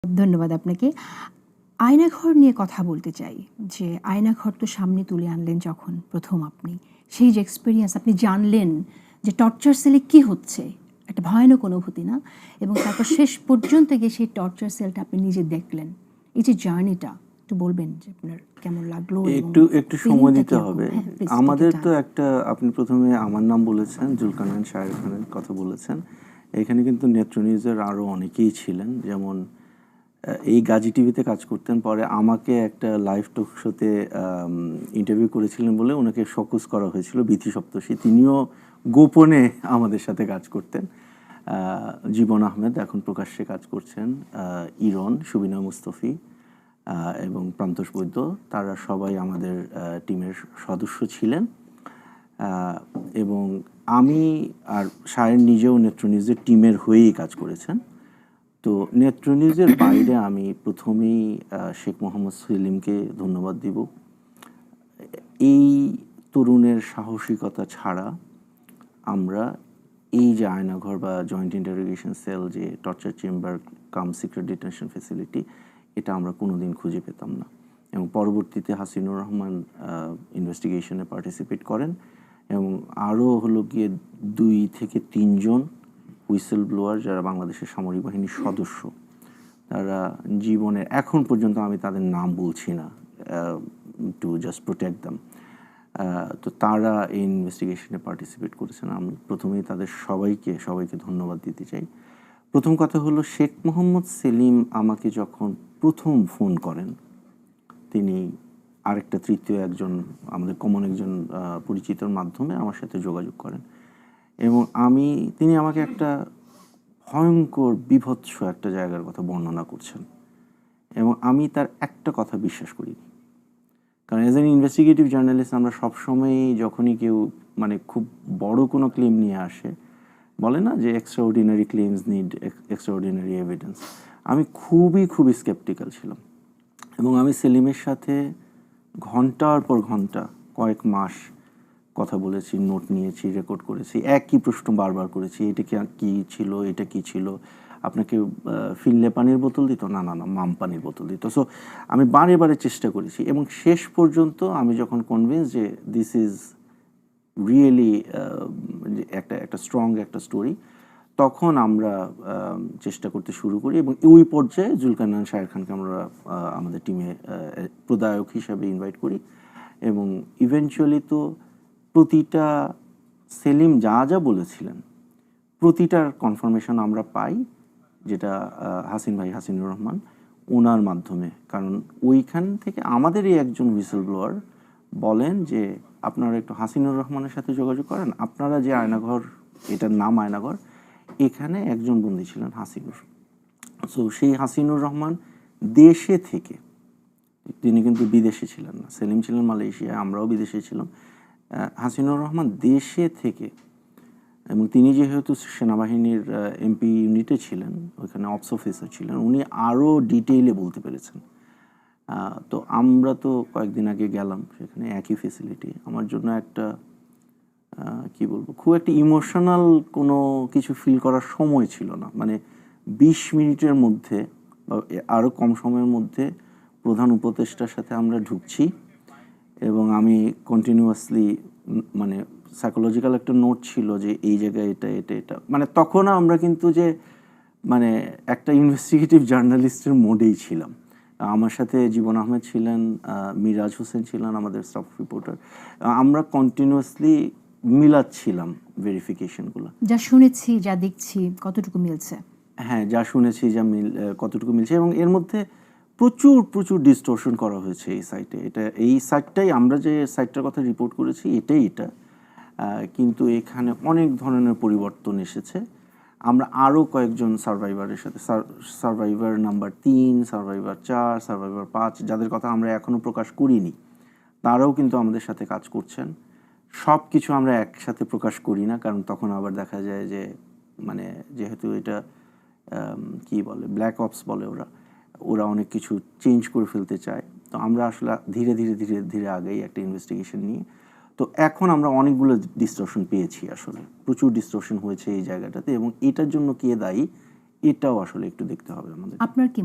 ধন্যবাদ আপনাকে। আয়নাঘর নিয়ে কথা বলতে চাই যে আয়নাঘর তো সামনে তুলে আনলেন যখন প্রথম আপনি, সেই যে এক্সপেরিয়েন্স আপনি জানলেন যে টর্চার সেলে কী হচ্ছে, একটা ভয়ানক অনুভূতি না? এবং তারপর শেষ পর্যন্ত গিয়ে সেই টর্চার সেলটা আপনি নিজে দেখলেন, এই যে জার্নিটা একটু বলবেন যে আপনার কেমন লাগলো? একটু সময় দিতে হবে আমাদের। তো একটা, আপনি প্রথমে আমার নাম বলেছেন, জুলকারনাইন শাহের খানের কথা বলেছেন। এখানে কিন্তু নেত্র নিউজের আরও অনেকেই ছিলেন, যেমন এই গাজী টিভিতে কাজ করতেন, পরে আমাকে একটা লাইভ টক শোতে ইন্টারভিউ করেছিলেন বলে ওনাকে শোকজ করা হয়েছিল। বিথি সপ্তর্ষি, তিনিও গোপনে আমাদের সাথে কাজ করতেন। জীবন আহমেদ এখন প্রকাশ্যে কাজ করছেন, ইরন, সুবিনা মুস্তফি এবং প্রান্তোষ বৈদ্য, তারা সবাই আমাদের টিমের সদস্য ছিলেন। এবং আমি আর শাহের নিজেও নেত্র নিউজের টিমের হয়েই কাজ করেছেন। তো নেত্র নিউজের বাইরে আমি প্রথমেই শেখ মোহাম্মদ সেলিমকে ধন্যবাদ দিব। এই তরুণের সাহসিকতা ছাড়া আমরা এই যে আয়নাঘর বা জয়েন্ট ইন্টারোগেশন সেল, যে টর্চার চেম্বার কাম সিক্রেট ডিটেনশন ফ্যাসিলিটি, এটা আমরা কোনোদিন খুঁজে পেতাম না। এবং পরবর্তীতে হাসিনুর রহমান ইনভেস্টিগেশনে পার্টিসিপেট করেন এবং আরও হলো গিয়ে 2 থেকে 3 জন হুইসেল ব্লোয়ার যারা বাংলাদেশের সামরিক বাহিনীর সদস্য, তারা জীবনের এখন পর্যন্ত আমি তাদের নাম বলছি না, টু জাস্ট প্রোটেক্ট দ্যাম। তো তারা এই ইনভেস্টিগেশনে পার্টিসিপেট করেছেন। আমি প্রথমেই তাদের সবাইকে ধন্যবাদ দিতে চাই। প্রথম কথা হলো, শেখ মোহাম্মদ সেলিম আমাকে যখন প্রথম ফোন করেন, তিনি আরেকটা তৃতীয় একজন আমাদের কমন একজন পরিচিতর মাধ্যমে আমার সাথে যোগাযোগ করেন এবং তিনি আমাকে একটা ভয়ঙ্কর বিভৎস একটা জায়গার কথা বর্ণনা করছেন এবং আমি তার একটা কথা বিশ্বাস করিনি। কারণ এজ এন ইনভেস্টিগেটিভ জার্নালিস্ট আমরা সবসময়ই যখনই কেউ মানে খুব বড় কোনো ক্লেম নিয়ে আসে, বলে না যে extraordinary claims need extraordinary evidence, আমি খুবই স্কেপটিক্যাল ছিলাম। এবং আমি সেলিমের সাথে ঘন্টার পর ঘন্টা, কয়েক মাস কথা বলেছি, নোট নিয়েছি, রেকর্ড করেছি, একই প্রশ্ন বারবার করেছি, এটা কি ছিল, এটা কি ছিল, আপনাকে ফিনলে পানির বোতল দিত, না মাম পানির বোতল দিত। সো আমি বারে চেষ্টা করেছি এবং শেষ পর্যন্ত আমি যখন কনভিন্স যে দিস ইজ রিয়েলি একটা স্ট্রং একটা স্টোরি, তখন আমরা চেষ্টা করতে শুরু করি এবং ওই পর্যায়ে জুলকারনাইন শাহের খানকে আমরা আমাদের টিমে প্রদায়ক হিসাবে ইনভাইট করি এবং ইভেনচুয়ালি তো প্রতিটা সেলিম যা বলেছিলেন প্রতিটার কনফার্মেশন আমরা পাই, যেটা হাসিনুর রহমান ওনার মাধ্যমে। কারণ ওইখান থেকে আমাদেরই একজন হুইসেল ব্লোয়ার বলেন যে আপনারা একটু হাসিনুর রহমানের সাথে যোগাযোগ করেন, আপনারা যে আয়নাঘর, এটার নাম আয়নাঘর, এখানে একজন বন্দী ছিলেন হাসিনুর। সো সেই হাসিনুর রহমান দেশে থেকে, তিনি কিন্তু বিদেশে ছিলেন না, সেলিম ছিলেন মালয়েশিয়া, আমরাও বিদেশে ছিলাম, হাসিনুর রহমান দেশে থেকে, এবং তিনি যেহেতু সেনাবাহিনীর এমপি ইউনিটে ছিলেন, ওইখানে অপস অফিসার ছিলেন, উনি আরও ডিটেইলে বলতে পেরেছেন। তো আমরা তো কয়েকদিন আগে গেলাম সেখানে, একই ফেসিলিটি, আমার জন্য একটা কি বলবো, খুব একটা ইমোশনাল কোনো কিছু ফিল করার সময় ছিল না। মানে 20 মিনিটের মধ্যে বা আরও কম সময়ের মধ্যে প্রধান উপদেষ্টার সাথে আমরা ঢুকছি এবং আমি কন্টিনিউয়াসলি মানে সাইকোলজিক্যাল একটা নোট ছিল যে এই জায়গায় এটা মানে তখন আমরা কিন্তু যে মানে একটা ইনভেস্টিগেটিভ জার্নালিস্টের মোডেই ছিলাম। আমার সাথে জীবন আহমেদ ছিলেন, মিরাজ হোসেন ছিলেন আমাদের স্টাফ রিপোর্টার, আমরা কন্টিনিউয়াসলি মিলাচ্ছিলাম ভেরিফিকেশনগুলো, যা শুনেছি যা দেখছি কতটুকু মিলছে। হ্যাঁ, যা শুনেছি যা কতটুকু মিলছে, এবং এর মধ্যে প্রচুর ডিস্টর্শন করা হয়েছে এই সাইটে। এই সাইটটাই আমরা যে সাইটটার কথা রিপোর্ট করেছি এটা কিন্তু এখানে অনেক ধরনের পরিবর্তন এসেছে। আমরা আরও কয়েকজন সার্ভাইভারের সাথে, সার্ভাইভার নাম্বার 3, সার্ভাইভার 4, সার্ভাইভার 5, যাদের কথা আমরা এখনও প্রকাশ করিনি, তারাও কিন্তু আমাদের সাথে কাজ করছেন। সব কিছু আমরা একসাথে প্রকাশ করি না, কারণ তখন আবার দেখা যায় যে মানে যেহেতু এটা কি বলে, ব্ল্যাক অপস বলে, ওরা অনেক কিছু চেঞ্জ করে ফেলতে চায়। তো আমরা আসলে ধীরে আগেই একটা ইনভেস্টিগেশন নিয়ে, তো এখন আমরা অনেকগুলো ডিস্টর্শন পেয়েছি, আসলে প্রচুর ডিস্টর্শন হয়েছে এই জায়গাটাতে, এবং এটার জন্য কে দায়ী এটাও আসলে একটু দেখতে হবে আমাদের। আপনার কি